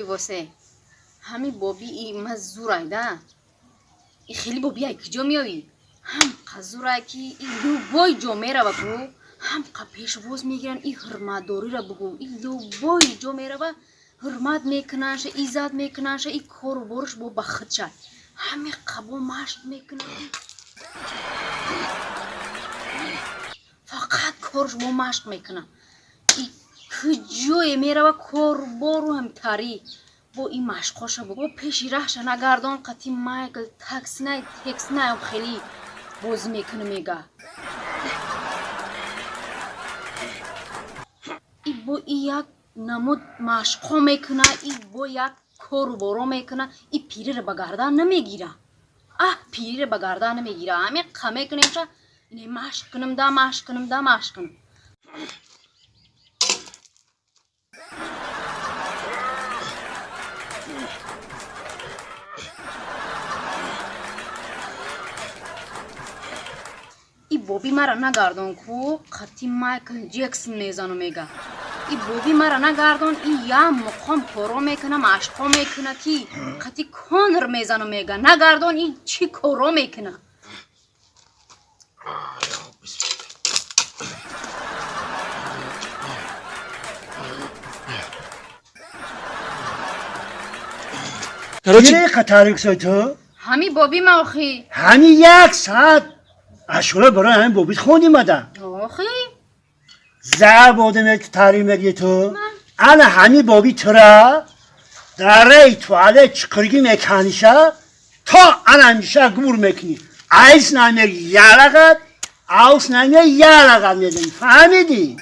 واسه همین بابی ای مزورای ده ای خیلی بابی ای کجا میایی هم قزورای که ای لوبای جامعه را بگو هم قپیش وز میگیرن ای حرمتداری را بگو ای لوبای جامعه را حرمت میکننش ایزاد میکننش ای کار و برش با بخت شد همه قبو مشت میکنن فقط کارش با مشت میکنن ای کجای میره و کار بارو هم تاری با این مشقاشه با پیشی رهش نگردان قطی مایکل تکس نه خیلی باز میکنه میگه ای با یک نمود مشقا میکنه ای با یک کار بارو میکنه ای پیری رو بگردن نمیگیره پیری رو بگردن نمیگیره همه قمه کنیم شا اینه مشق کنم ای بابی مرا نگردان کو قطی مایکل جکسون میزنو میگه ای بابی مرا نگردان ای یا مقام کارو میکنه مشقا میکنه کی قطی کانر میزنو میگه نگردان ای چی کارو میکنه چیه قطار کسای تو؟ همی بابی ما آخی همی یک ساعت اشوره برای همین بابیت خوندی مدن آخی زر بودم که تحریم مگی تو انا همی بابی تو را در ری توالت چکرگی میکنیشه تا انا همیشه گور میکنی ایس نمیگی یلقت اوس نمیگی یلقت میدنی فهمیدی؟